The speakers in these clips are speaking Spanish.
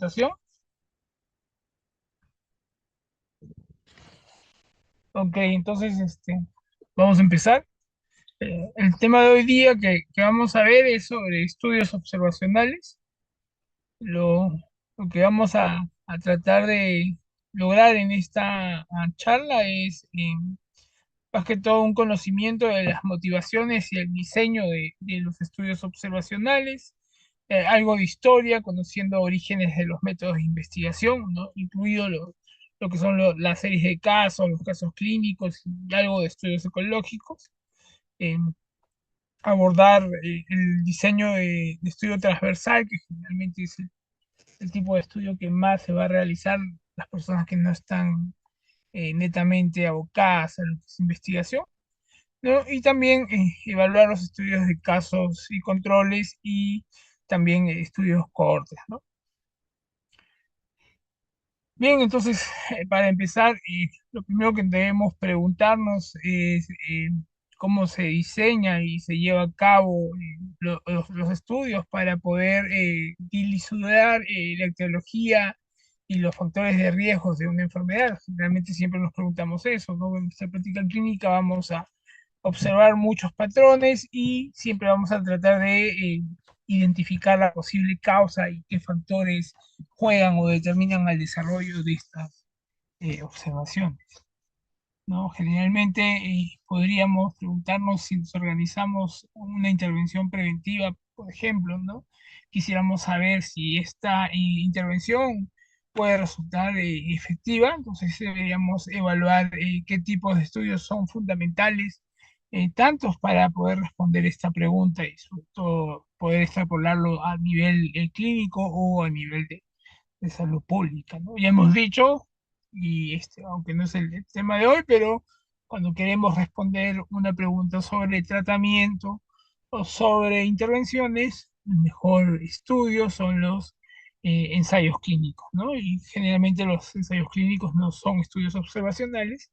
presentación. Ok, entonces vamos a empezar. El tema de hoy día que vamos a ver es sobre estudios observacionales. Lo, lo que vamos a tratar de lograr en esta charla es más que todo un conocimiento de las motivaciones y el diseño de los estudios observacionales, algo de historia, conociendo orígenes de los métodos de investigación, ¿no? Incluido lo que son las series de casos, los casos clínicos y algo de estudios ecológicos. eh, Abordar el diseño de estudio transversal, que generalmente es el tipo de estudio que más se va a realizar las personas que no están netamente abocadas a lo que es investigación, ¿no? Y también evaluar los estudios de casos y controles y también estudios cohortes, ¿no? Bien, entonces, para empezar, lo primero que debemos preguntarnos es cómo se diseña y se lleva a cabo los estudios para poder dilucidar la etiología y los factores de riesgos de una enfermedad. Realmente siempre nos preguntamos eso, ¿no? En nuestra práctica clínica vamos a observar muchos patrones y siempre vamos a tratar de identificar la posible causa y qué factores juegan o determinan el desarrollo de estas observaciones, ¿no? Generalmente podríamos preguntarnos si nos organizamos una intervención preventiva, por ejemplo, ¿no? Quisiéramos saber si esta intervención puede resultar efectiva, entonces deberíamos evaluar qué tipos de estudios son fundamentales, tantos para poder responder esta pregunta y sobre todo poder extrapolarlo a nivel clínico o a nivel de salud pública, ¿no? Ya hemos dicho, y aunque no es el tema de hoy, pero cuando queremos responder una pregunta sobre tratamiento o sobre intervenciones, el mejor estudio son los ensayos clínicos, ¿no? Y generalmente los ensayos clínicos no son estudios observacionales,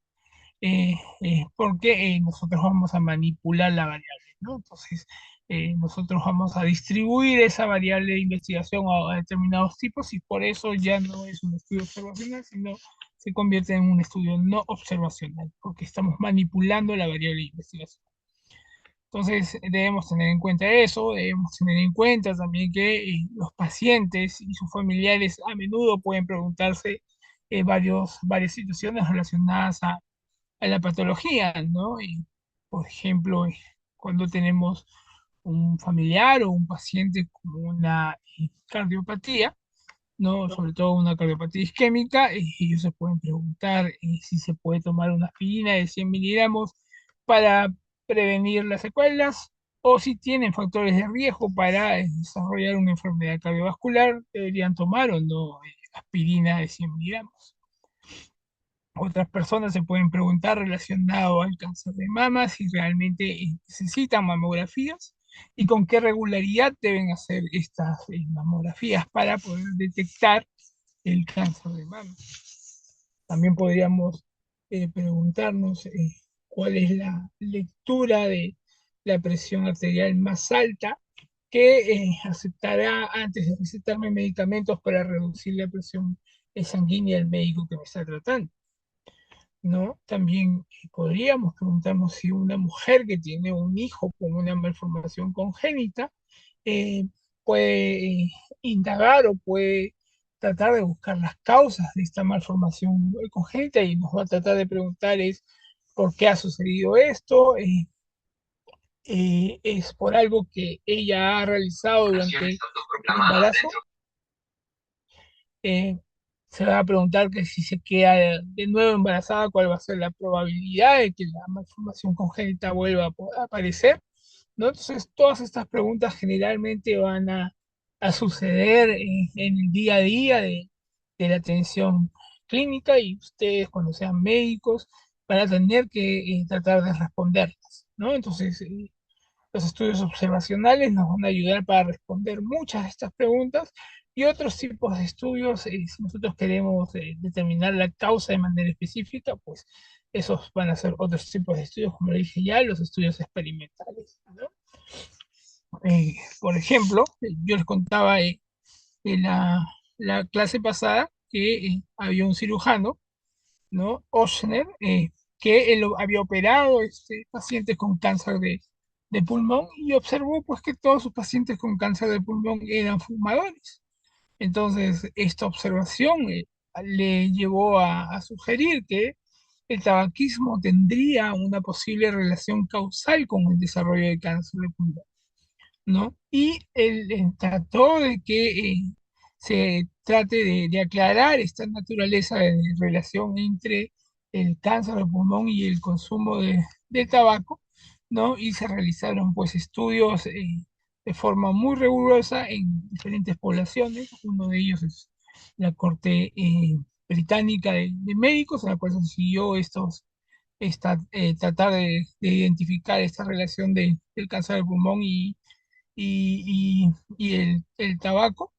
porque nosotros vamos a manipular la variable, ¿no? Entonces, nosotros vamos a distribuir esa variable de investigación a determinados tipos y por eso ya no es un estudio observacional, sino se convierte en un estudio no observacional, porque estamos manipulando la variable de investigación. Entonces, debemos tener en cuenta eso, debemos tener en cuenta también que los pacientes y sus familiares a menudo pueden preguntarse varias situaciones relacionadas a la patología, ¿no? Y, por ejemplo, cuando tenemos un familiar o un paciente con una cardiopatía, ¿no? Sobre todo una cardiopatía isquémica, ellos se pueden preguntar si se puede tomar una aspirina de 100 miligramos para prevenir las secuelas o si tienen factores de riesgo para desarrollar una enfermedad cardiovascular, deberían tomar o no aspirina de 100 miligramos. Otras personas se pueden preguntar relacionado al cáncer de mama si realmente necesitan mamografías y con qué regularidad deben hacer estas mamografías para poder detectar el cáncer de mama. También podríamos preguntarnos cuál es la lectura de la presión arterial más alta que aceptará antes de recetarme medicamentos para reducir la presión sanguínea del médico que me está tratando, ¿no? También podríamos preguntarnos si una mujer que tiene un hijo con una malformación congénita eh, puede indagar o puede tratar de buscar las causas de esta malformación congénita y nos va a tratar de preguntar es por qué ha sucedido esto, es por algo que ella ha realizado durante el embarazo. eh, Se va a preguntar que si se queda de nuevo embarazada, cuál va a ser la probabilidad de que la malformación congénita vuelva a aparecer, ¿no? Entonces, todas estas preguntas generalmente van a suceder en el día a día de la atención clínica y ustedes, cuando sean médicos, van a tener que tratar de responderlas, ¿no? Entonces, los estudios observacionales nos van a ayudar para responder muchas de estas preguntas y otros tipos de estudios, si nosotros queremos determinar la causa de manera específica, pues esos van a ser otros tipos de estudios, como le dije ya, los estudios experimentales, ¿no? Por ejemplo, yo les contaba de la la clase pasada que había un cirujano, ¿no? Ochsner, que él había operado pacientes con cáncer de pulmón y observó pues que todos sus pacientes con cáncer de pulmón eran fumadores. Entonces, esta observación le llevó a sugerir que el tabaquismo tendría una posible relación causal con el desarrollo de cáncer de pulmón, ¿no? Y él trató de que se trate de aclarar esta naturaleza de relación entre el cáncer de pulmón y el consumo de tabaco, ¿no? Y se realizaron pues estudios de forma muy rigurosa en diferentes poblaciones. Uno de ellos es la Corte Británica de Médicos, en la cual se siguió tratar de identificar esta relación del cáncer de pulmón y el tabaco,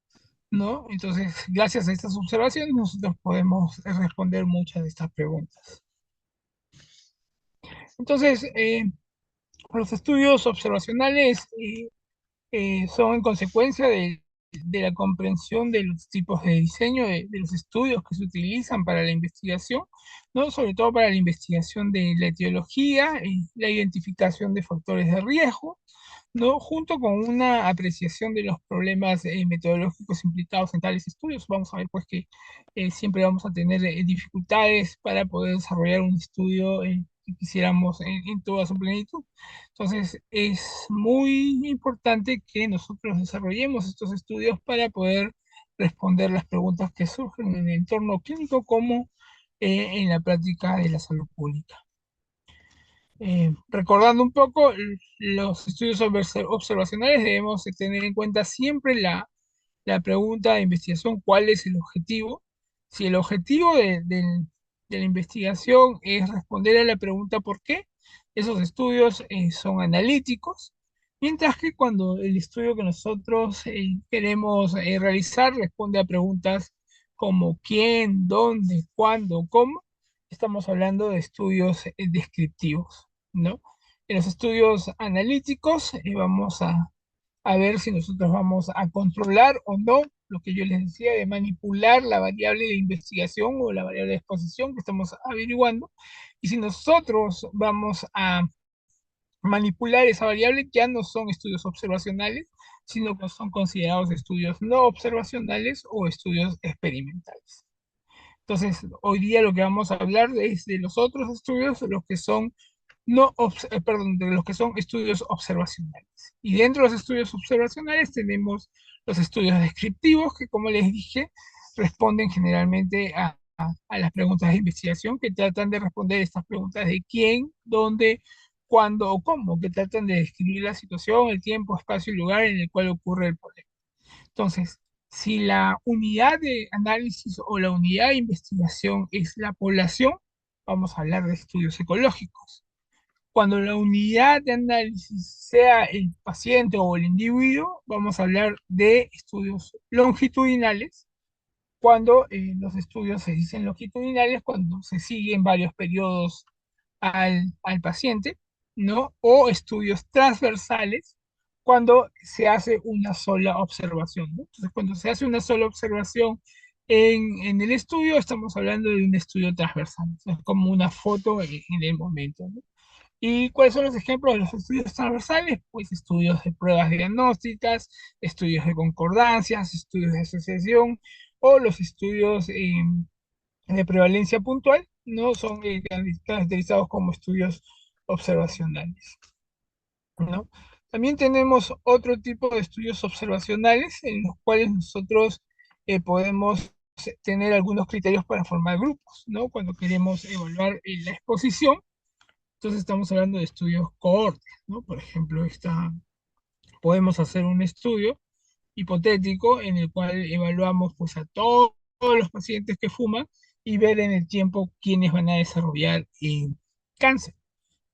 ¿no? Entonces, gracias a estas observaciones, nosotros podemos responder muchas de estas preguntas. Entonces, los estudios observacionales son en consecuencia de la comprensión de los tipos de diseño de los estudios que se utilizan para la investigación, ¿no? Sobre todo para la investigación de la etiología, la identificación de factores de riesgo, ¿no? Junto con una apreciación de los problemas metodológicos implicados en tales estudios. Vamos a ver pues que siempre vamos a tener dificultades para poder desarrollar un estudio que quisiéramos en toda su plenitud. Entonces es muy importante que nosotros desarrollemos estos estudios para poder responder las preguntas que surgen en el entorno clínico como en la práctica de la salud pública. Recordando un poco los estudios observacionales, debemos tener en cuenta siempre la pregunta de investigación, ¿cuál es el objetivo? Si el objetivo de la investigación es responder a la pregunta ¿por qué? Esos estudios son analíticos, mientras que cuando el estudio que nosotros queremos realizar responde a preguntas como quién, dónde, cuándo, cómo, estamos hablando de estudios descriptivos, ¿no? En los estudios analíticos vamos a ver si nosotros vamos a controlar o no lo que yo les decía de manipular la variable de investigación o la variable de exposición que estamos averiguando. Y si nosotros vamos a manipular esa variable, ya no son estudios observacionales, sino que son considerados estudios no observacionales o estudios experimentales. Entonces, hoy día lo que vamos a hablar es de los otros estudios, los que son perdón, de los que son estudios observacionales. Y dentro de los estudios observacionales tenemos los estudios descriptivos, que como les dije, responden generalmente a las preguntas de investigación, que tratan de responder estas preguntas de quién, dónde, cuándo o cómo, que tratan de describir la situación, el tiempo, espacio y lugar en el cual ocurre el problema. Entonces, si la unidad de análisis o la unidad de investigación es la población, vamos a hablar de estudios ecológicos. Cuando la unidad de análisis sea el paciente o el individuo, vamos a hablar de estudios longitudinales. Cuando los estudios se dicen longitudinales, cuando se siguen varios periodos al paciente, ¿no? O estudios transversales, cuando se hace una sola observación, ¿no? Entonces, cuando se hace una sola observación en el estudio, estamos hablando de un estudio transversal. Es como una foto en el momento, ¿no? ¿Y cuáles son los ejemplos de los estudios transversales? Pues estudios de pruebas diagnósticas, estudios de concordancias, estudios de asociación o los estudios de prevalencia puntual, no son caracterizados como estudios observacionales, ¿no? También tenemos otro tipo de estudios observacionales en los cuales nosotros podemos tener algunos criterios para formar grupos, ¿no? Cuando queremos evaluar la exposición, entonces estamos hablando de estudios cohortes, ¿no? Por ejemplo, podemos hacer un estudio hipotético en el cual evaluamos pues, a todos los pacientes que fuman y ver en el tiempo quiénes van a desarrollar cáncer.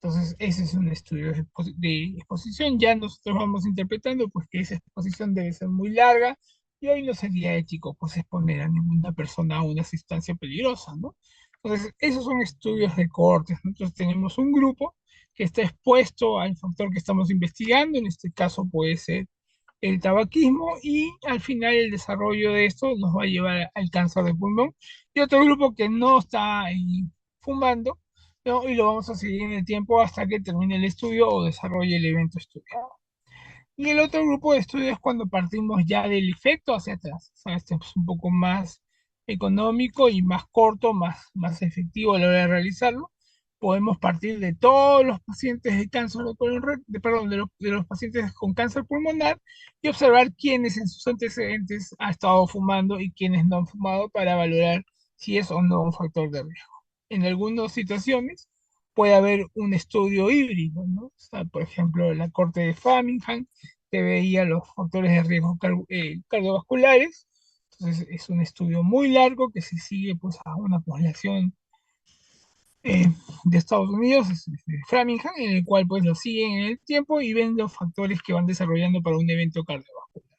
Entonces, ese es un estudio de exposición. Ya nosotros vamos interpretando pues, que esa exposición debe ser muy larga y hoy no sería ético pues, exponer a ninguna persona a una sustancia peligrosa, ¿no? Entonces, esos son estudios de cohortes. Nosotros tenemos un grupo que está expuesto al factor que estamos investigando. En este caso puede ser el tabaquismo y al final el desarrollo de esto nos va a llevar al cáncer de pulmón. Y otro grupo que no está fumando, ¿no? Y lo vamos a seguir en el tiempo hasta que termine el estudio o desarrolle el evento estudiado. Y el otro grupo de estudios es cuando partimos ya del efecto hacia atrás. O sea, este es un poco más económico y más corto, más efectivo a la hora de realizarlo. Podemos partir de todos los pacientes de cáncer de colon, perdón, de los pacientes con cáncer pulmonar y observar quiénes en sus antecedentes ha estado fumando y quiénes no han fumado para valorar si es o no un factor de riesgo. En algunas situaciones puede haber un estudio híbrido, ¿no? O sea, por ejemplo, la corte de Framingham que veía los factores de riesgo cardiovasculares. Entonces, es un estudio muy largo que se sigue pues, a una población eh, de Estados Unidos, de Framingham, en el cual pues lo siguen en el tiempo y ven los factores que van desarrollando para un evento cardiovascular.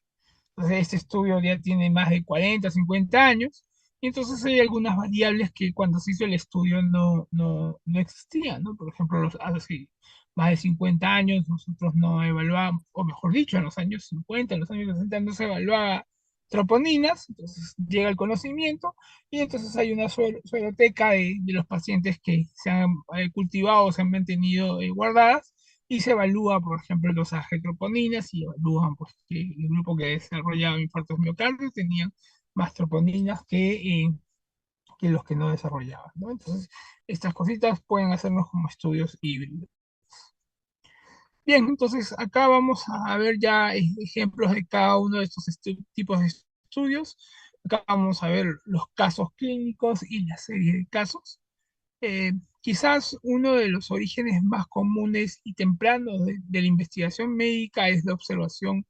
Entonces, este estudio ya tiene más de 40, 50 años, y entonces hay algunas variables que cuando se hizo el estudio no existían, ¿no? Por ejemplo, hace más de 50 años nosotros no evaluábamos, o mejor dicho, en los años 50, en los años 60 no se evaluaba troponinas, entonces llega el conocimiento, y entonces hay una sueroteca de los pacientes que se han cultivado, se han mantenido guardadas, y se evalúa, por ejemplo, los troponinas y evalúan pues, que el grupo que desarrollaba infartos miocardios tenían más troponinas que los que no desarrollaban, ¿no? Entonces, estas cositas pueden hacernos como estudios híbridos. Bien, entonces acá vamos a ver ya ejemplos de cada uno de estos tipos de estudios. Acá vamos a ver los casos clínicos y la serie de casos. Eh, Quizás uno de los orígenes más comunes y tempranos de la investigación médica es la observación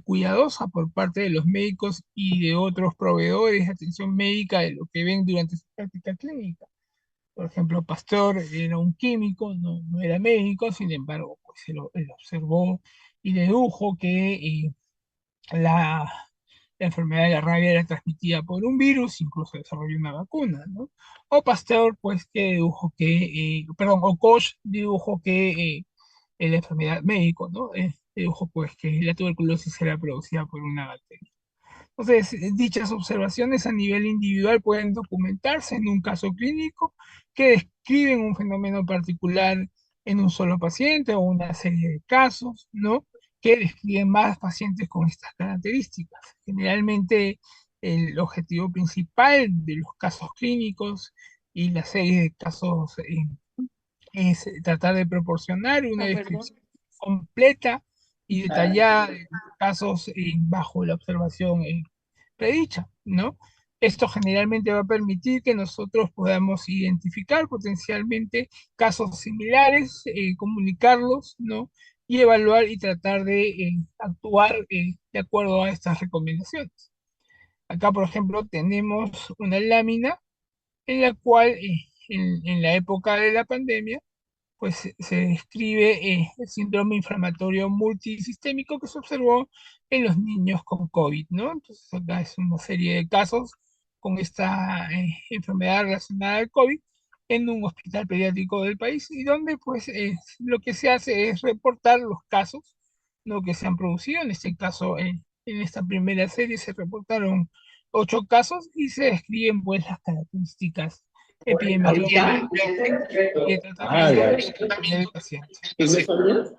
cuidadosa por parte de los médicos y de otros proveedores de atención médica de lo que ven durante su práctica clínica. Por ejemplo, Pasteur era un químico, no era médico, sin embargo, pues él observó y dedujo que la, la enfermedad de la rabia era transmitida por un virus, incluso desarrolló una vacuna, ¿no? O Pasteur, pues, que dedujo que, perdón, o Koch dedujo que la enfermedad médico, ¿no? Dedujo, pues, que la tuberculosis era producida por una bacteria. Entonces, dichas observaciones a nivel individual pueden documentarse en un caso clínico que describen un fenómeno particular en un solo paciente o una serie de casos, ¿no? Que describen más pacientes con estas características. Generalmente, el objetivo principal de los casos clínicos y la serie de casos es tratar de proporcionar una Ah, perdón. descripción completa y detallada de los casos bajo la observación predicha, ¿no? Esto generalmente va a permitir que nosotros podamos identificar potencialmente casos similares, comunicarlos, ¿no? Y evaluar y tratar de actuar de acuerdo a estas recomendaciones. Acá, por ejemplo, tenemos una lámina en la cual en la época de la pandemia pues se describe el síndrome inflamatorio multisistémico que se observó en los niños con COVID, ¿no? Entonces acá es una serie de casos con esta enfermedad relacionada al COVID en un hospital pediátrico del país y donde pues lo que se hace es reportar los casos, ¿no? Que se han producido. En este caso, en esta primera serie se reportaron 8 casos y se describen pues las características epidemiológicas ¿Ya? y el Ah, tratamiento ya. del paciente. ¿Eso son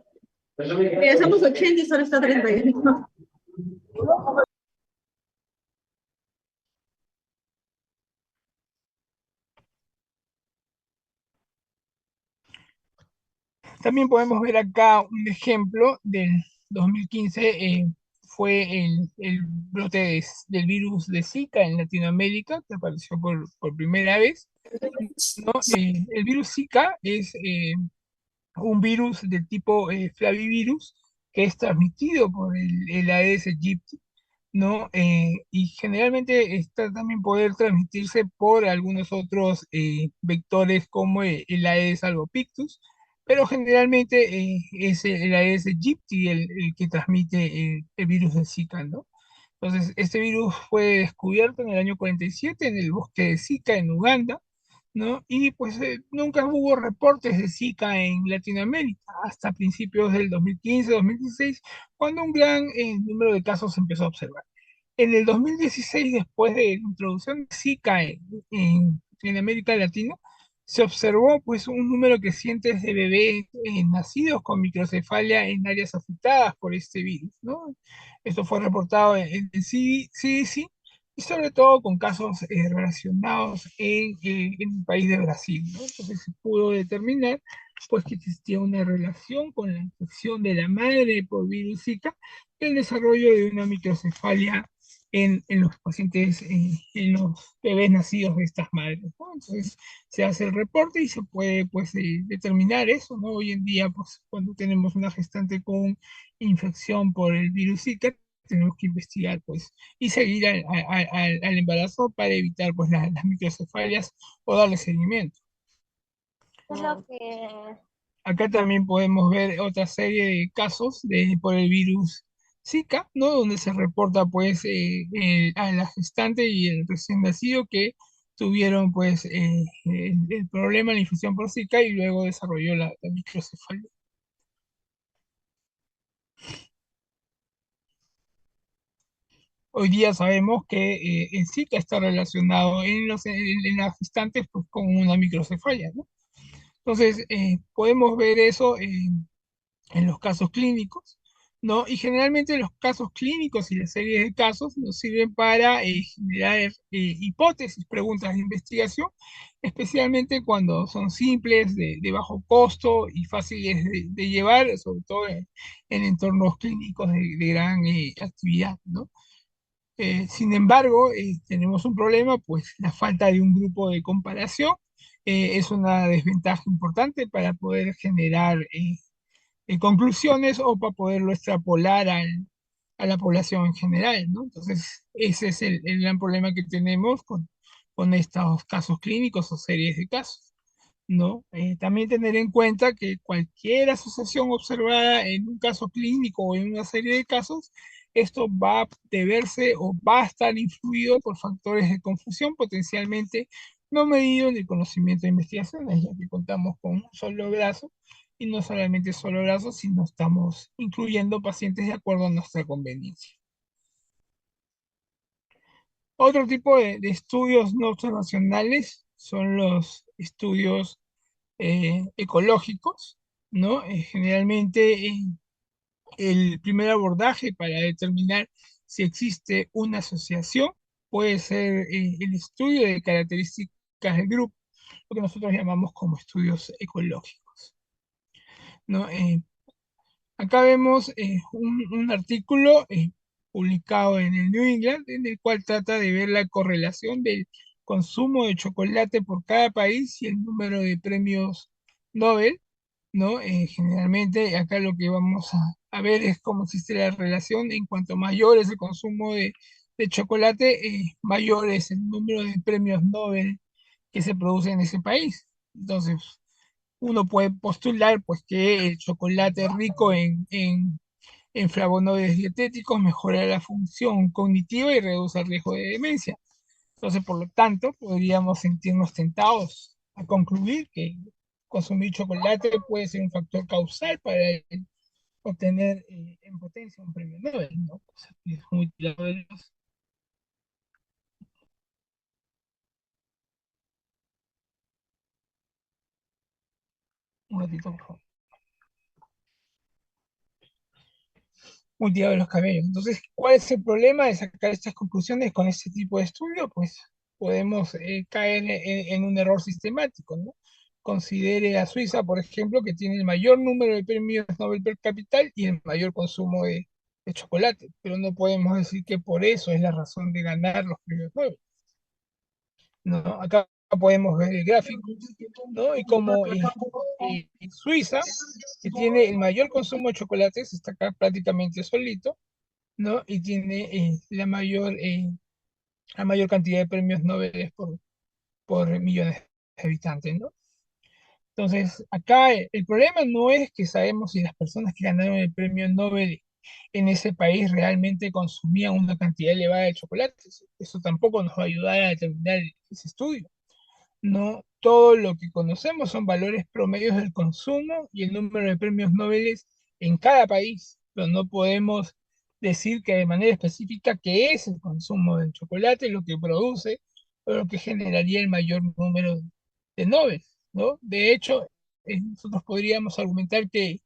ya? Ya somos 80 y solo está 31. También podemos ver acá un ejemplo del 2015, fue el brote del virus de Zika en Latinoamérica, que apareció por primera vez, ¿no? El virus Zika es un virus de tipo flavivirus que es transmitido por el Aedes aegypti, ¿no? Y generalmente está también poder transmitirse por algunos otros vectores como el Aedes albopictus, pero generalmente es el Aedes aegypti el que transmite el virus de Zika, ¿no? Entonces, este virus fue descubierto en el año 47 en el bosque de Zika, en Uganda, ¿no? Y pues nunca hubo reportes de Zika en Latinoamérica hasta principios del 2015-2016, cuando un gran número de casos se empezó a observar. En el 2016, después de la introducción de Zika en América Latina, se observó pues un número creciente de bebés nacidos con microcefalia en áreas afectadas por este virus, ¿no? Esto fue reportado en el CDC y sobre todo con casos relacionados en el país de Brasil, ¿no? Entonces se pudo determinar pues que existía una relación con la infección de la madre por virus Zika y el desarrollo de una microcefalia en los pacientes, en los bebés nacidos de estas madres, ¿no? Entonces se hace el reporte y se puede pues determinar eso, ¿no? Hoy en día pues cuando tenemos una gestante con infección por el virus Zika, tenemos que investigar pues y seguir al embarazo para evitar pues las microcefalias o darle seguimiento. Es lo que... Acá también podemos ver otra serie de casos por el virus Zika, ¿no? Donde se reporta pues a la gestante y el recién nacido que tuvieron pues el problema, la infección por Zika y luego desarrolló la microcefalia. Hoy día sabemos que el Zika está relacionado en las gestantes pues, con una microcefalia, ¿no? Entonces, podemos ver eso en los casos clínicos, ¿no? Y generalmente los casos clínicos y las series de casos nos sirven para generar hipótesis, preguntas de investigación, especialmente cuando son simples, de bajo costo y fáciles de llevar, sobre todo en entornos clínicos de gran actividad, ¿no? Sin embargo, tenemos un problema, pues la falta de un grupo de comparación es una desventaja importante para poder generar conclusiones o para poderlo extrapolar a la población en general, ¿no? Entonces, ese es el gran problema que tenemos con estos casos clínicos o series de casos, ¿no? También tener en cuenta que cualquier asociación observada en un caso clínico o en una serie de casos, esto va a deberse o va a estar influido por factores de confusión potencialmente no medidos en el conocimiento de investigaciones, ya que contamos con un solo brazo y no solamente solo brazos, sino estamos incluyendo pacientes de acuerdo a nuestra conveniencia. Otro tipo de estudios no observacionales son los estudios ecológicos, ¿no? Generalmente el primer abordaje para determinar si existe una asociación puede ser el estudio de características del grupo, lo que nosotros llamamos como estudios ecológicos, ¿no? Acá vemos un artículo publicado en el New England, en el cual trata de ver la correlación del consumo de chocolate por cada país y el número de premios Nobel, ¿no? Generalmente acá lo que vamos a ver es cómo existe la relación en cuanto mayor es el consumo de chocolate, mayor es el número de premios Nobel que se produce en ese país. Entonces, uno puede postular pues que el chocolate rico en flavonoides dietéticos mejora la función cognitiva y reduce el riesgo de demencia. Entonces, por lo tanto, podríamos sentirnos tentados a concluir que consumir chocolate puede ser un factor causal para obtener en potencia un premio Nobel, ¿no? O sea, que es muy tirado de un ratito, por favor. Multiplicar los cabellos. Entonces, ¿cuál es el problema de sacar estas conclusiones con este tipo de estudio? Pues podemos caer en un error sistemático, ¿no? Considere a Suiza, por ejemplo, que tiene el mayor número de premios Nobel per cápita y el mayor consumo de chocolate, pero no podemos decir que por eso es la razón de ganar los premios Nobel, ¿no? Acá podemos ver el gráfico, ¿no? Y como Suiza, que tiene el mayor consumo de chocolates, está acá prácticamente solito, ¿no? Y tiene la mayor cantidad de premios Nobel por millones de habitantes, ¿no? Entonces, acá el problema no es que sabemos si las personas que ganaron el premio Nobel en ese país realmente consumían una cantidad elevada de chocolates. Eso tampoco nos va a ayudar a determinar ese estudio, ¿no? todo lo que conocemos son valores promedios del consumo y el número de premios Nobel en cada país, pero no podemos decir que de manera específica qué es el consumo del chocolate, lo que produce o lo que generaría el mayor número de Nobel, ¿no? De hecho, nosotros podríamos argumentar que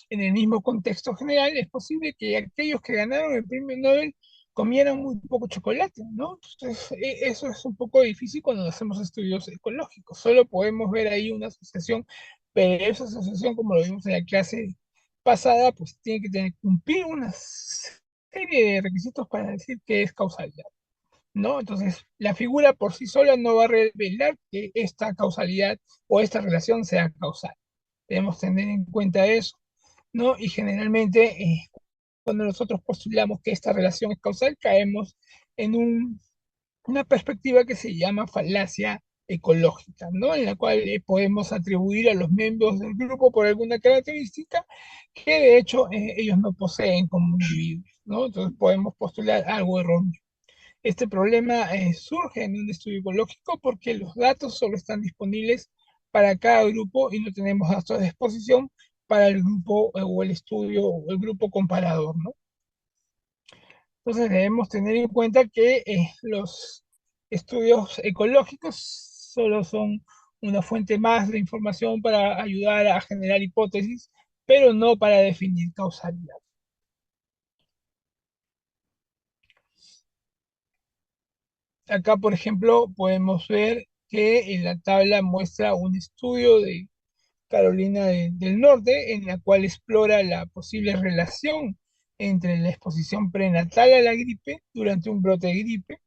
en el mismo contexto general es posible que aquellos que ganaron el premio Nobel comieran muy poco chocolate, ¿no? Entonces, eso es un poco difícil cuando hacemos estudios ecológicos. Solo podemos ver ahí una asociación, pero esa asociación, como lo vimos en la clase pasada, pues tiene que cumplir una serie de requisitos para decir que es causalidad, ¿no? Entonces, la figura por sí sola no va a revelar que esta causalidad o esta relación sea causal. Debemos tener en cuenta eso, ¿no? Y generalmente, cuando nosotros postulamos que esta relación es causal, caemos en una perspectiva que se llama falacia ecológica, ¿no? En la cual podemos atribuir a los miembros del grupo por alguna característica que de hecho ellos no poseen como individuos, ¿no? Entonces podemos postular algo erróneo. Este problema surge en un estudio ecológico porque los datos solo están disponibles para cada grupo y no tenemos datos de exposición para el grupo o el estudio o el grupo comparador, ¿no? Entonces debemos tener en cuenta que los estudios ecológicos solo son una fuente más de información para ayudar a generar hipótesis, pero no para definir causalidad. Acá, por ejemplo, podemos ver que en la tabla muestra un estudio de Carolina del Norte, en la cual explora la posible relación entre la exposición prenatal a la gripe durante un brote de gripe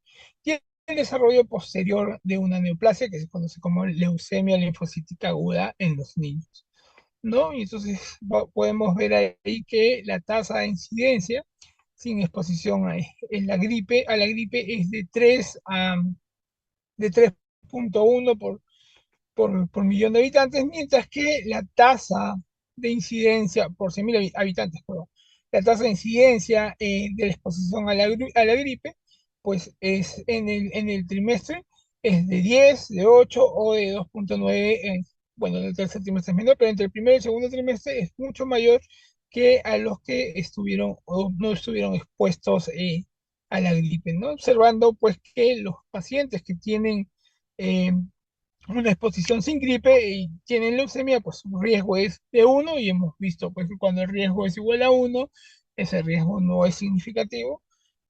y el desarrollo posterior de una neoplasia que se conoce como leucemia linfocítica aguda en los niños, ¿no? Y entonces podemos ver ahí que la tasa de incidencia sin exposición a la gripe es de 3,1 por millón de habitantes, mientras que la tasa de incidencia por 100.000 habitantes, perdón, la tasa de incidencia de la exposición a la gripe, pues es en el trimestre es de 10, de 8 o de 2,9, bueno, en el tercer trimestre es menor, pero entre el primer y el segundo trimestre es mucho mayor que a los que estuvieron o no estuvieron expuestos a la gripe, ¿no? Observando pues que los pacientes que tienen eh, una exposición sin gripe y tienen leucemia, pues su riesgo es de 1 y hemos visto pues, que cuando el riesgo es igual a 1, ese riesgo no es significativo.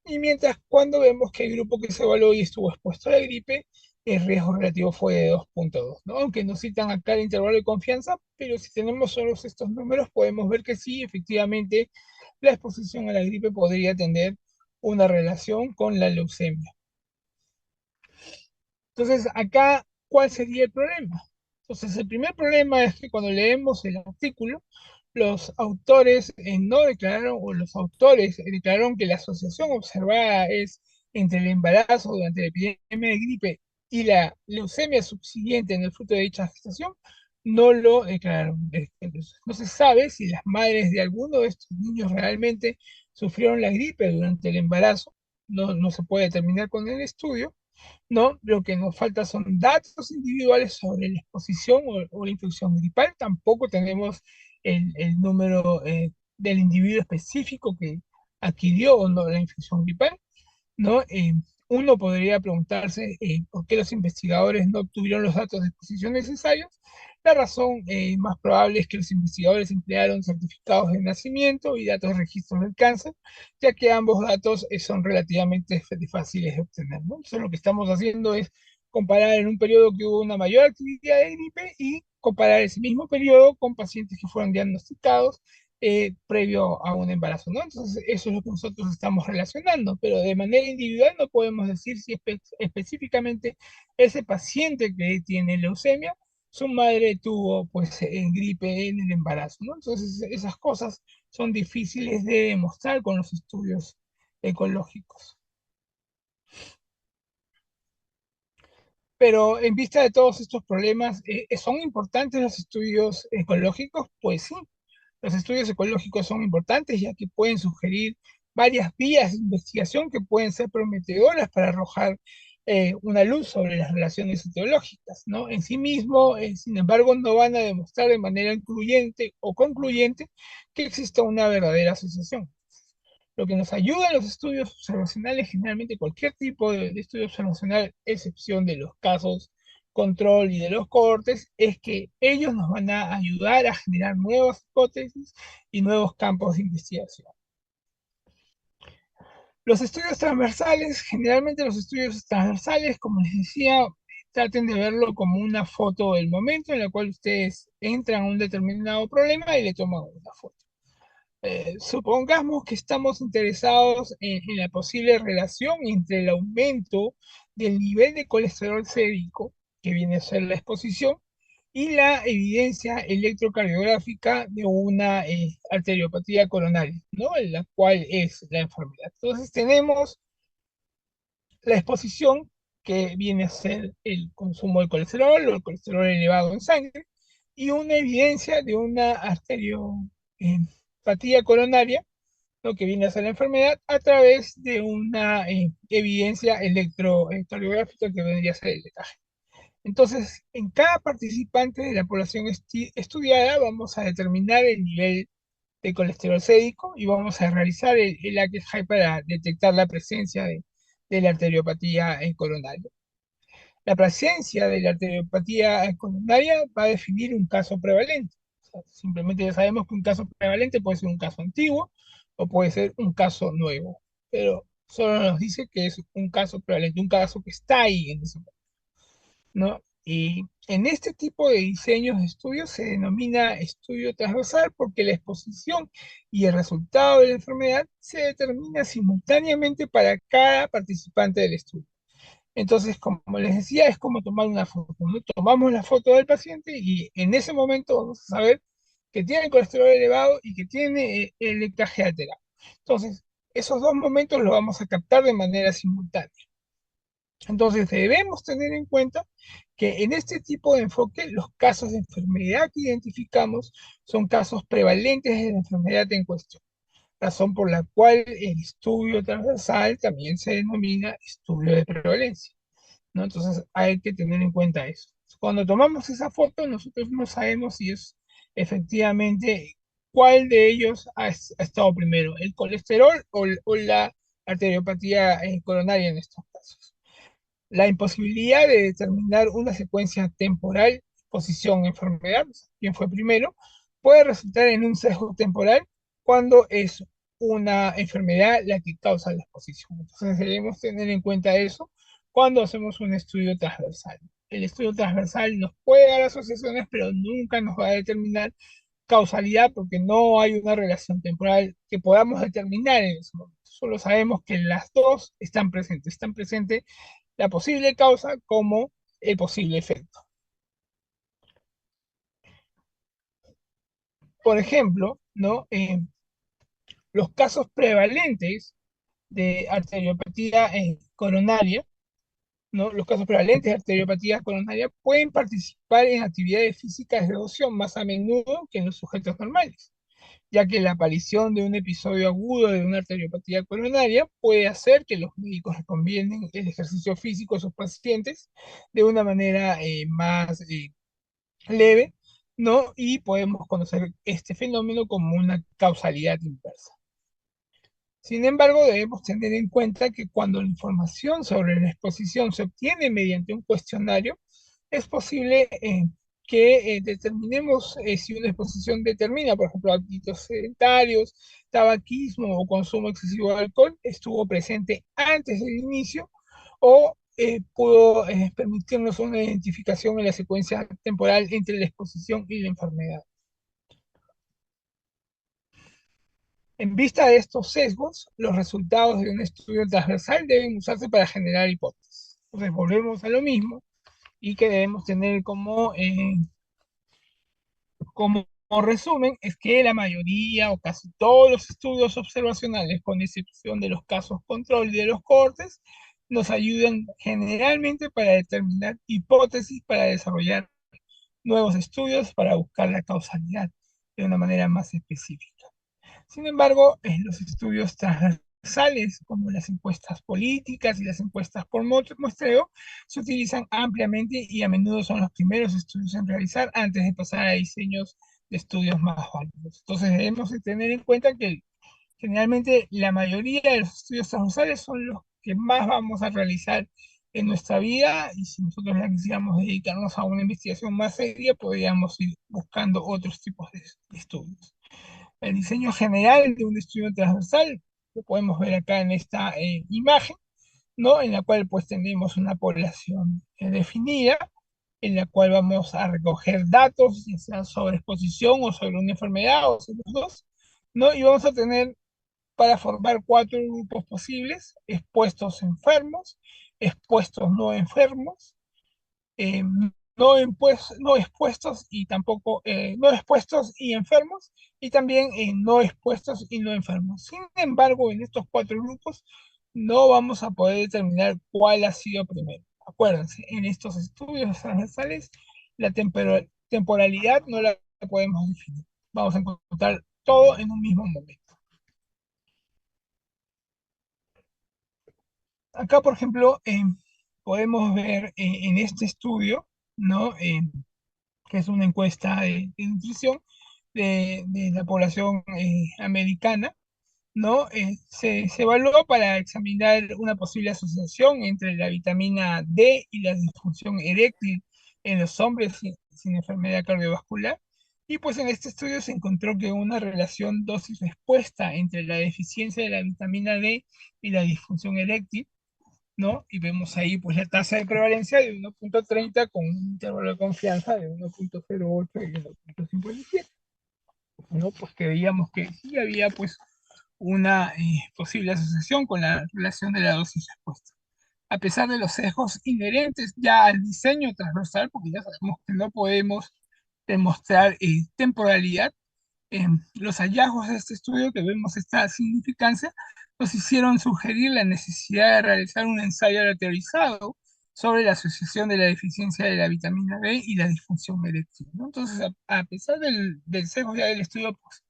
Y mientras cuando vemos que el grupo que se evaluó y estuvo expuesto a la gripe, el riesgo relativo fue de 2,2, ¿no? Aunque no citan acá el intervalo de confianza, pero si tenemos solo estos números, podemos ver que sí, efectivamente, la exposición a la gripe podría tener una relación con la leucemia. Entonces, acá, ¿cuál sería el problema? Entonces, el primer problema es que cuando leemos el artículo, los autores no declararon, o los autores declararon que la asociación observada es entre el embarazo durante la epidemia de gripe y la leucemia subsiguiente en el fruto de dicha gestación, no lo declararon. Entonces, no se sabe si las madres de alguno de estos niños realmente sufrieron la gripe durante el embarazo, no se puede determinar con el estudio, ¿no? Lo que nos falta son datos individuales sobre la exposición o la infección gripal. Tampoco tenemos el número del individuo específico que adquirió o no la infección gripal, ¿no? Uno podría preguntarse por qué los investigadores no obtuvieron los datos de exposición necesarios. La razón más probable es que los investigadores emplearon certificados de nacimiento y datos de registros del cáncer, ya que ambos datos son relativamente fáciles de obtener, ¿no? Entonces lo que estamos haciendo es comparar en un periodo que hubo una mayor actividad de gripe y comparar ese mismo periodo con pacientes que fueron diagnosticados previo a un embarazo, ¿no? Entonces, eso es lo que nosotros estamos relacionando, pero de manera individual no podemos decir si específicamente ese paciente que tiene leucemia, su madre tuvo pues gripe en el embarazo, ¿no? Entonces, esas cosas son difíciles de demostrar con los estudios ecológicos. Pero en vista de todos estos problemas, ¿son importantes los estudios ecológicos? Pues sí, los estudios ecológicos son importantes ya que pueden sugerir varias vías de investigación que pueden ser prometedoras para arrojar una luz sobre las relaciones etiológicas, ¿no? En sí mismo, sin embargo, no van a demostrar de manera incluyente o concluyente que exista una verdadera asociación. Lo que nos ayuda en los estudios observacionales, generalmente cualquier tipo de estudio observacional, excepción de los casos control y de los cohortes, es que ellos nos van a ayudar a generar nuevas hipótesis y nuevos campos de investigación. Los estudios transversales, generalmente los estudios transversales, como les decía, traten de verlo como una foto del momento en la cual ustedes entran a un determinado problema y le toman una foto. Supongamos que estamos interesados en la posible relación entre el aumento del nivel de colesterol sérico, que viene a ser la exposición, y la evidencia electrocardiográfica de una arteriopatía coronaria, ¿no? La cual es la enfermedad. Entonces tenemos la exposición, que viene a ser el consumo de colesterol o el colesterol elevado en sangre, y una evidencia de una arteriopatía coronaria, lo que viene a ser la enfermedad, a través de una evidencia electrocardiográfica que vendría a ser el letaje. Entonces, en cada participante de la población estudiada vamos a determinar el nivel de colesterol sérico y vamos a realizar el AKG para detectar la presencia de la arteriopatía coronaria. La presencia de la arteriopatía coronaria va a definir un caso prevalente. O sea, simplemente ya sabemos que un caso prevalente puede ser un caso antiguo o puede ser un caso nuevo, pero solo nos dice que es un caso prevalente, un caso que está ahí en ese momento, ¿no? Y en este tipo de diseños de estudios se denomina estudio transversal porque la exposición y el resultado de la enfermedad se determina simultáneamente para cada participante del estudio. Entonces, como les decía, es como tomar una foto, ¿no? Tomamos la foto del paciente y en ese momento vamos a saber que tiene el colesterol elevado y que tiene el EKG alterado. Entonces, esos dos momentos los vamos a captar de manera simultánea. Entonces, debemos tener en cuenta que en este tipo de enfoque, los casos de enfermedad que identificamos son casos prevalentes de la enfermedad en cuestión, razón por la cual el estudio transversal también se denomina estudio de prevalencia, ¿no? Entonces, hay que tener en cuenta eso. Cuando tomamos esa foto, nosotros no sabemos si es efectivamente cuál de ellos ha estado primero, el colesterol o la arteriopatía coronaria en estos casos. La imposibilidad de determinar una secuencia temporal, posición, enfermedad, quién fue primero, puede resultar en un sesgo temporal cuando es una enfermedad la que causa la exposición. Entonces debemos tener en cuenta eso cuando hacemos un estudio transversal. El estudio transversal nos puede dar asociaciones, pero nunca nos va a determinar causalidad porque no hay una relación temporal que podamos determinar en ese momento. Solo sabemos que las dos están presentes. Están presentes la posible causa como el posible efecto. Por ejemplo, ¿no? Los casos prevalentes de arteriopatía coronaria, ¿no? Los casos prevalentes de arteriopatía coronaria pueden participar en actividades físicas de erosión más a menudo que en los sujetos normales, ya que la aparición de un episodio agudo de una arteriopatía coronaria puede hacer que los médicos recomienden el ejercicio físico a sus pacientes de una manera más leve, ¿no? Y podemos conocer este fenómeno como una causalidad inversa. Sin embargo, debemos tener en cuenta que cuando la información sobre la exposición se obtiene mediante un cuestionario, es posible que determinemos si una exposición determina, por ejemplo, hábitos sedentarios, tabaquismo o consumo excesivo de alcohol, estuvo presente antes del inicio o pudo permitirnos una identificación en la secuencia temporal entre la exposición y la enfermedad. En vista de estos sesgos, los resultados de un estudio transversal deben usarse para generar hipótesis. Entonces, volvemos a lo mismo y que debemos tener como resumen, es que la mayoría o casi todos los estudios observacionales, con excepción de los casos control y de los cortes, nos ayudan generalmente para determinar hipótesis para desarrollar nuevos estudios para buscar la causalidad de una manera más específica. Sin embargo, los estudios transversales transversales, como las encuestas políticas y las encuestas por muestreo, se utilizan ampliamente y a menudo son los primeros estudios en realizar antes de pasar a diseños de estudios más válidos. Entonces debemos de tener en cuenta que generalmente la mayoría de los estudios transversales son los que más vamos a realizar en nuestra vida, y si nosotros ya quisiéramos dedicarnos a una investigación más seria, podríamos ir buscando otros tipos de estudios. El diseño general de un estudio transversal lo podemos ver acá en esta imagen, ¿no? En la cual pues tenemos una población definida, en la cual vamos a recoger datos, ya sea sobre exposición o sobre una enfermedad o sobre los dos, ¿no? Y vamos a tener para formar cuatro grupos posibles: expuestos enfermos, expuestos no enfermos, eh, no expuestos y tampoco no expuestos y enfermos, y también no expuestos y no enfermos. Sin embargo, en estos cuatro grupos no vamos a poder determinar cuál ha sido primero. Acuérdense, en estos estudios transversales la temporalidad no la podemos definir. Vamos a encontrar todo en un mismo momento. Acá, por ejemplo, podemos ver en este estudio, ¿no? Que es una encuesta de nutrición de la población americana, ¿no? Se evaluó para examinar una posible asociación entre la vitamina D y la disfunción eréctil en los hombres sin enfermedad cardiovascular. Y pues en este estudio se encontró que una relación dosis-respuesta entre la deficiencia de la vitamina D y la disfunción eréctil, ¿no? Y vemos ahí pues la tasa de prevalencia de 1,30 con un intervalo de confianza de 1,08 y 1,57, ¿no? Pues que veíamos que sí había pues una posible asociación con la relación de la dosis respuesta. A pesar de los sesgos inherentes ya al diseño transversal, porque ya sabemos que no podemos demostrar temporalidad, los hallazgos de este estudio, que vemos esta significancia, nos hicieron sugerir la necesidad de realizar un ensayo teorizado sobre la asociación de la deficiencia de la vitamina B y la disfunción eréctil, ¿no? Entonces, a pesar del sesgo ya del estudio, pues,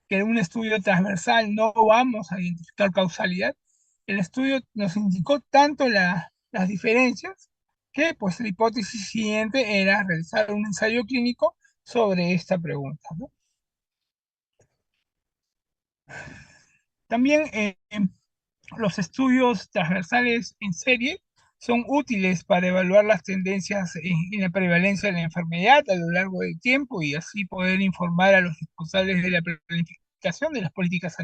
que en un estudio transversal no vamos a identificar causalidad, el estudio nos indicó tanto las diferencias que pues la hipótesis siguiente era realizar un ensayo clínico sobre esta pregunta, ¿no? También los estudios transversales en serie son útiles para evaluar las tendencias en la prevalencia de la enfermedad a lo largo del tiempo y así poder informar a los responsables de la planificación de las políticas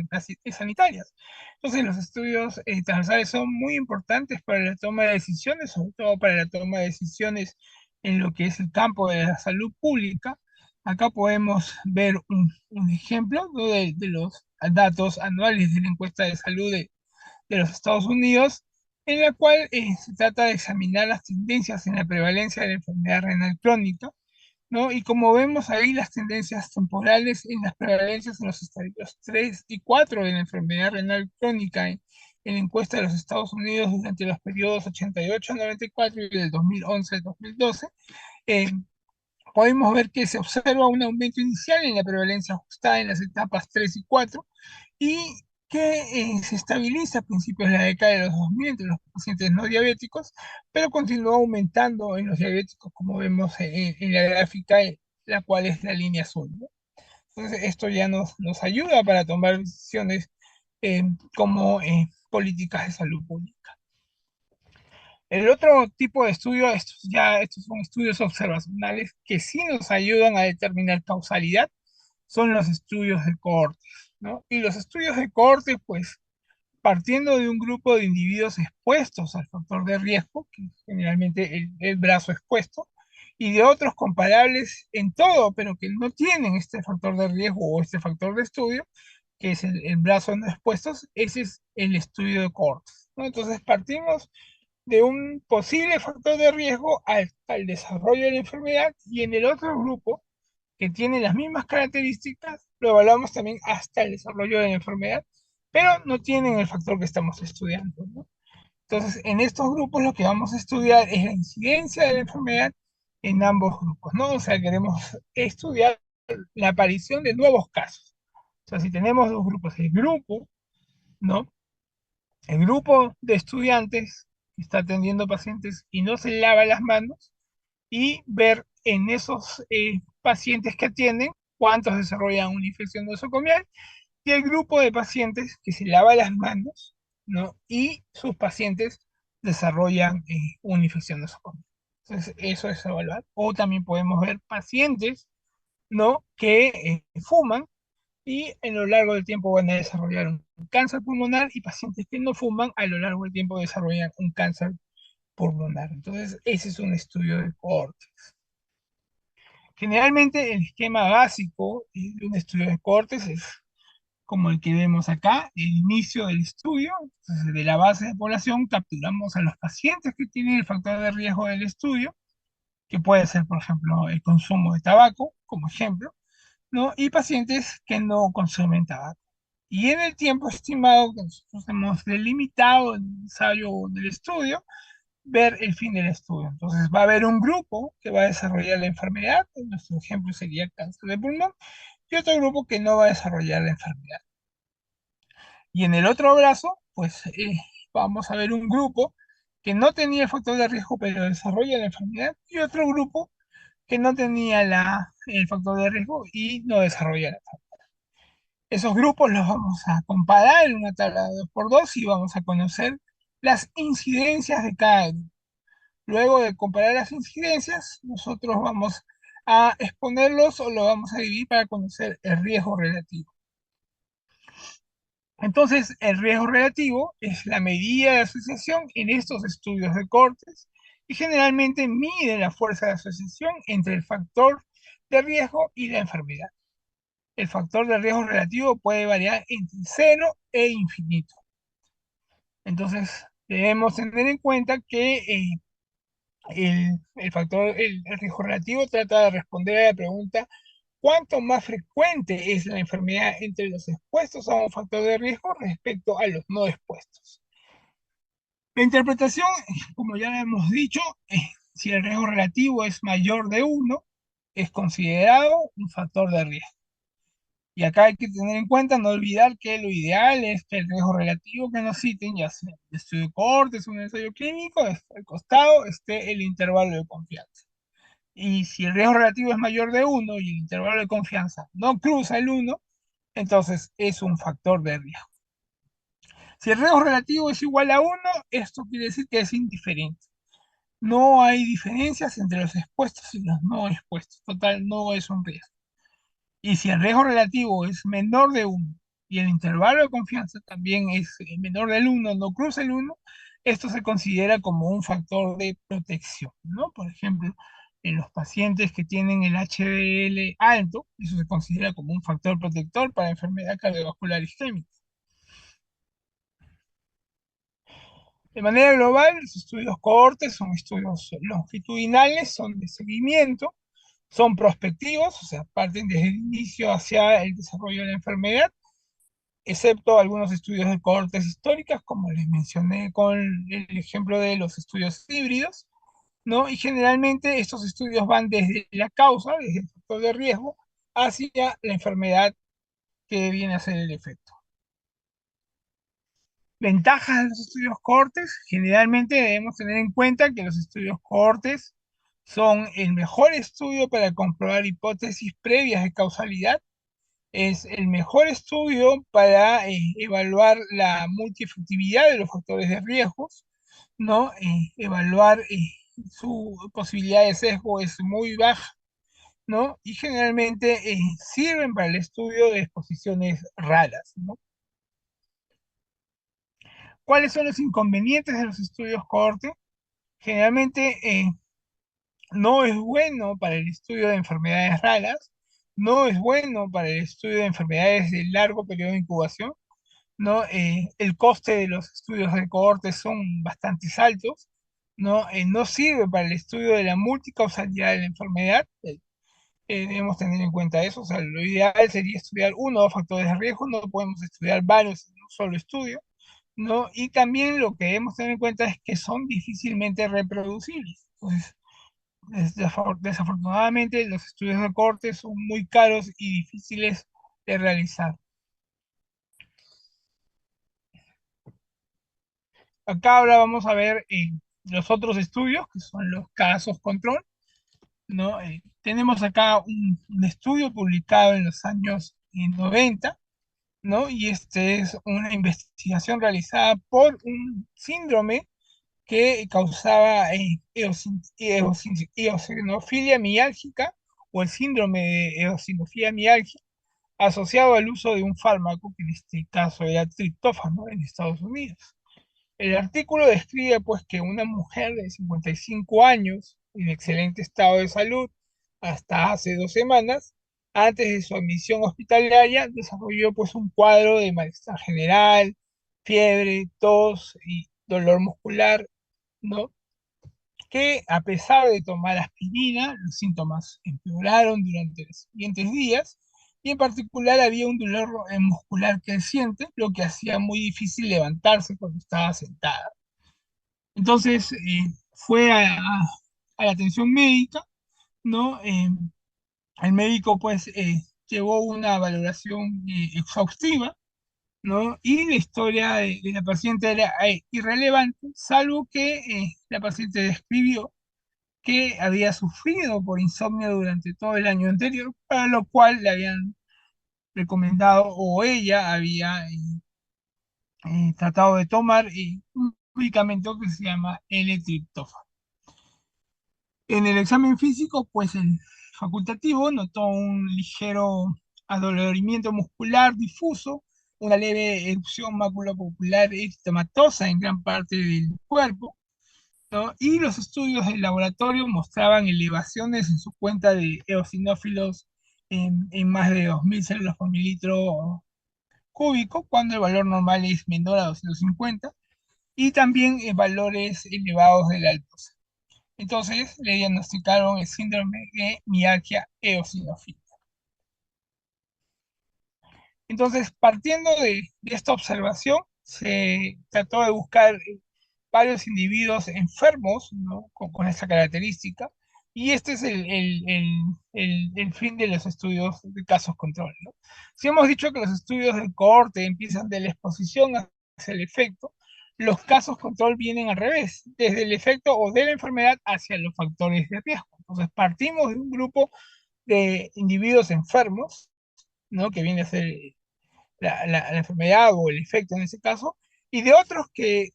sanitarias. Entonces, los estudios transversales son muy importantes para la toma de decisiones, sobre todo para la toma de decisiones en lo que es el campo de la salud pública. Acá podemos ver un ejemplo, ¿no? De los datos anuales de la encuesta de salud de los Estados Unidos, en la cual se trata de examinar las tendencias en la prevalencia de la enfermedad renal crónica, ¿no? Y como vemos ahí, las tendencias temporales en las prevalencias en los estadios 3 y 4 de la enfermedad renal crónica en la encuesta de los Estados Unidos durante los periodos 88 94 y 4 y del 2011 al 2012, eh, podemos ver que se observa un aumento inicial en la prevalencia ajustada en las etapas 3 y 4 y que se estabiliza a principios de la década de los 2000 entre los pacientes no diabéticos, pero continúa aumentando en los diabéticos, como vemos en la gráfica, la cual es la línea azul, ¿no? Entonces, esto ya nos ayuda para tomar decisiones como políticas de salud pública. El otro tipo de estudio, estos son estudios observacionales que sí nos ayudan a determinar causalidad, son los estudios de cohortes, ¿no? Y los estudios de cohortes, pues, partiendo de un grupo de individuos expuestos al factor de riesgo, que es generalmente el brazo expuesto, y de otros comparables en todo, pero que no tienen este factor de riesgo o este factor de estudio, que es el brazo no expuesto, ese es el estudio de cohortes, ¿no? Entonces partimos de un posible factor de riesgo al desarrollo de la enfermedad, y en el otro grupo, que tiene las mismas características, lo evaluamos también hasta el desarrollo de la enfermedad, pero no tienen el factor que estamos estudiando, ¿no? Entonces, en estos grupos lo que vamos a estudiar es la incidencia de la enfermedad en ambos grupos, ¿no? O sea, queremos estudiar la aparición de nuevos casos. O sea, si tenemos dos grupos, el grupo, ¿no? El grupo de estudiantes que está atendiendo pacientes y no se lava las manos y ver en esos pacientes que atienden cuántos desarrollan una infección nosocomial y el grupo de pacientes que se lava las manos, ¿no? Y sus pacientes desarrollan una infección nosocomial. Entonces, eso es evaluar. O también podemos ver pacientes, ¿no? Que fuman y en lo largo del tiempo van a desarrollar un cáncer pulmonar y pacientes que no fuman a lo largo del tiempo desarrollan un cáncer pulmonar. Entonces, ese es un estudio de cohorte. Generalmente el esquema básico de un estudio de cohortes es como el que vemos acá, el inicio del estudio. Entonces, de la base de población capturamos a los pacientes que tienen el factor de riesgo del estudio, que puede ser, por ejemplo, el consumo de tabaco, como ejemplo, ¿no? Y pacientes que no consumen tabaco. Y en el tiempo estimado que nosotros hemos delimitado en el ensayo del estudio, ver el fin del estudio. Entonces va a haber un grupo que va a desarrollar la enfermedad, en nuestro ejemplo sería el cáncer de pulmón, y otro grupo que no va a desarrollar la enfermedad. Y en el otro brazo, pues vamos a ver un grupo que no tenía el factor de riesgo, pero desarrolla la enfermedad, y otro grupo que no tenía el factor de riesgo y no desarrolla la enfermedad. Esos grupos los vamos a comparar en una tabla de 2 por 2 y vamos a conocer las incidencias de cada grupo. Luego de comparar las incidencias, nosotros vamos a exponerlos o lo vamos a dividir para conocer el riesgo relativo. Entonces, el riesgo relativo es la medida de asociación en estos estudios de cortes y generalmente mide la fuerza de asociación entre el factor de riesgo y la enfermedad. El factor de riesgo relativo puede variar entre 0 e infinito. Entonces, debemos tener en cuenta que el riesgo relativo trata de responder a la pregunta ¿cuánto más frecuente es la enfermedad entre los expuestos a un factor de riesgo respecto a los no expuestos? La interpretación, como ya hemos dicho, si el riesgo relativo es mayor de 1, es considerado un factor de riesgo. Y acá hay que tener en cuenta, no olvidar que lo ideal es que el riesgo relativo que nos citen, ya sea un estudio de cortes, un ensayo clínico, al costado esté el intervalo de confianza. Y si el riesgo relativo es mayor de 1 y el intervalo de confianza no cruza el 1, entonces es un factor de riesgo. Si el riesgo relativo es igual a 1, esto quiere decir que es indiferente. No hay diferencias entre los expuestos y los no expuestos. Total, no es un riesgo. Y si el riesgo relativo es menor de 1 y el intervalo de confianza también es menor del 1, no cruza el 1, esto se considera como un factor de protección, ¿no? Por ejemplo, en los pacientes que tienen el HDL alto, eso se considera como un factor protector para enfermedad cardiovascular isquémica. De manera global, los estudios cohortes son estudios longitudinales, son de seguimiento, son prospectivos, o sea, parten desde el inicio hacia el desarrollo de la enfermedad, excepto algunos estudios de cohortes históricas, como les mencioné con el ejemplo de los estudios híbridos, ¿no? Y generalmente estos estudios van desde la causa, desde el factor de riesgo, hacia la enfermedad que viene a ser el efecto. Ventajas de los estudios cohortes, generalmente debemos tener en cuenta que los estudios cohortes son el mejor estudio para comprobar hipótesis previas de causalidad, es el mejor estudio para evaluar la multiefectividad de los factores de riesgos, ¿no? Evaluar su posibilidad de sesgo es muy baja, ¿no? Y generalmente sirven para el estudio de exposiciones raras, ¿no? ¿Cuáles son los inconvenientes de los estudios cohorte? Generalmente no es bueno para el estudio de enfermedades raras, no es bueno para el estudio de enfermedades de largo periodo de incubación, ¿no? El coste de los estudios de cohorte son bastante altos, ¿no? No sirve para el estudio de la multicausalidad de la enfermedad, debemos tener en cuenta eso, o sea, lo ideal sería estudiar uno o dos factores de riesgo, no podemos estudiar varios en un solo estudio, ¿no? Y también lo que debemos tener en cuenta es que son difícilmente reproducibles. Entonces, desafortunadamente, los estudios de corte son muy caros y difíciles de realizar. Acá ahora vamos a ver los otros estudios, que son los casos control, ¿no? Tenemos acá un estudio publicado en los años 90, ¿no? Y este es una investigación realizada por un síndrome que causaba eosinofilia miálgica o el síndrome de eosinofilia miálgica asociado al uso de un fármaco, que en este caso era triptófano en Estados Unidos. El artículo describe pues que una mujer de 55 años, en excelente estado de salud, hasta hace 2 semanas, antes de su admisión hospitalaria, desarrolló pues un cuadro de malestar general, fiebre, tos y dolor muscular, ¿no? Que a pesar de tomar aspirina, los síntomas empeoraron durante los siguientes días y en particular había un dolor muscular creciente, lo que hacía muy difícil levantarse cuando estaba sentada. Entonces fue a la atención médica, ¿no? El médico pues llevó una valoración exhaustiva, ¿no? Y la historia de la paciente era irrelevante, salvo que la paciente describió que había sufrido por insomnio durante todo el año anterior, para lo cual le habían recomendado o ella había tratado de tomar un medicamento que se llama L-triptófano. En el examen físico, pues el facultativo notó un ligero adolorimiento muscular difuso, una leve erupción maculopapular eritematosa en gran parte del cuerpo, ¿no? Y los estudios del laboratorio mostraban elevaciones en su cuenta de eosinófilos en más de 2000 células por mililitro cúbico, cuando el valor normal es menor a 250, y también valores elevados de la aldosa. Entonces le diagnosticaron el síndrome de mialgia eosinofílica. Entonces, partiendo de esta observación, se trató de buscar varios individuos enfermos, ¿no? Con esta característica, y este es el fin de los estudios de casos control, ¿no? Si hemos dicho que los estudios del cohorte empiezan de la exposición hacia el efecto, los casos control vienen al revés, desde el efecto o de la enfermedad hacia los factores de riesgo. Entonces, partimos de un grupo de individuos enfermos, ¿no? Que viene a ser la enfermedad o el efecto en ese caso, y de otros que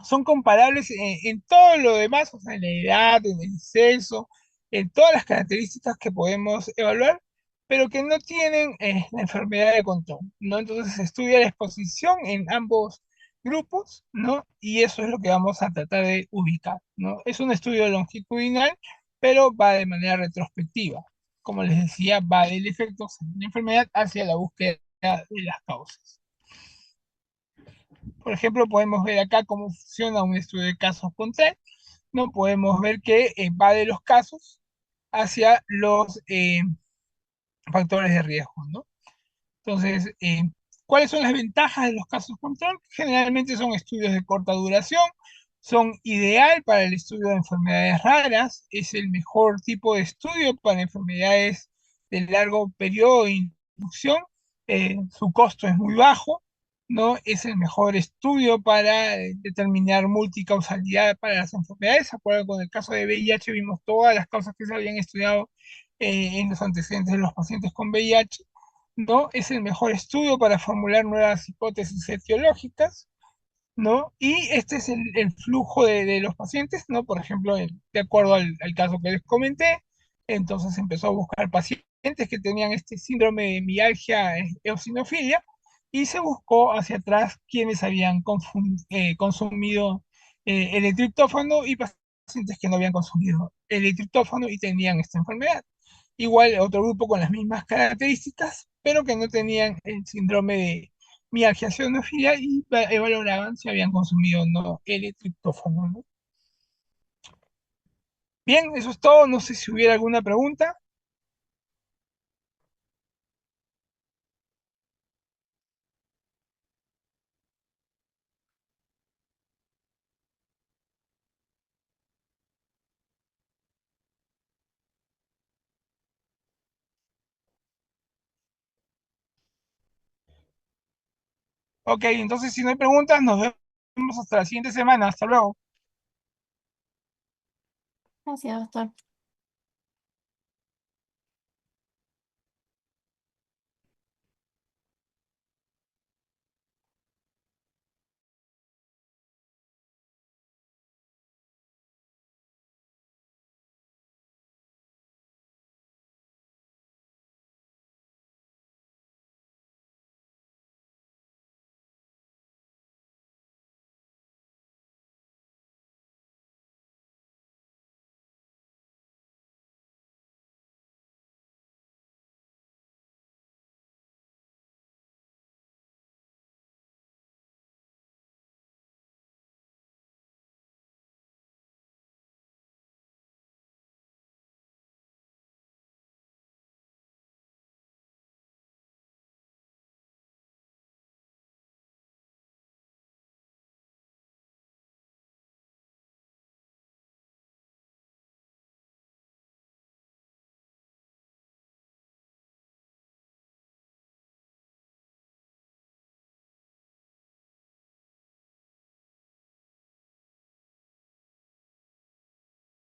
son comparables en todo lo demás, o sea, en la edad, en el sexo, en todas las características que podemos evaluar, pero que no tienen la enfermedad de control, ¿no? Entonces se estudia la exposición en ambos grupos, ¿no? Y eso es lo que vamos a tratar de ubicar, ¿no? Es un estudio longitudinal, pero va de manera retrospectiva. Como les decía, va del efecto de la enfermedad hacia la búsqueda de las causas. Por ejemplo, podemos ver acá cómo funciona un estudio de casos control, ¿no? Podemos ver que va de los casos hacia los factores de riesgo, ¿no? Entonces, ¿cuáles son las ventajas de los casos control? Generalmente son estudios de corta duración, son ideal para el estudio de enfermedades raras, es el mejor tipo de estudio para enfermedades de largo periodo de inducción, su costo es muy bajo, ¿no? Es el mejor estudio para determinar multicausalidad para las enfermedades. ¿Se acuerdan? Con el caso de VIH vimos todas las causas que se habían estudiado en los antecedentes de los pacientes con VIH. ¿No? Es el mejor estudio para formular nuevas hipótesis etiológicas, ¿no? Y este es el flujo de los pacientes, ¿no? Por ejemplo, de acuerdo al caso que les comenté, entonces empezó a buscar pacientes que tenían este síndrome de mialgia eosinofilia y se buscó hacia atrás quienes habían consumido el triptófano y pacientes que no habían consumido el triptófano y tenían esta enfermedad. Igual otro grupo con las mismas características, pero que no tenían el síndrome de mialgia sionofilia y valoraban si habían consumido o no el triptófano, ¿no? Bien, eso es todo. No sé si hubiera alguna pregunta. Ok, entonces si no hay preguntas, nos vemos vemos hasta la siguiente semana. Hasta luego. Gracias, doctor.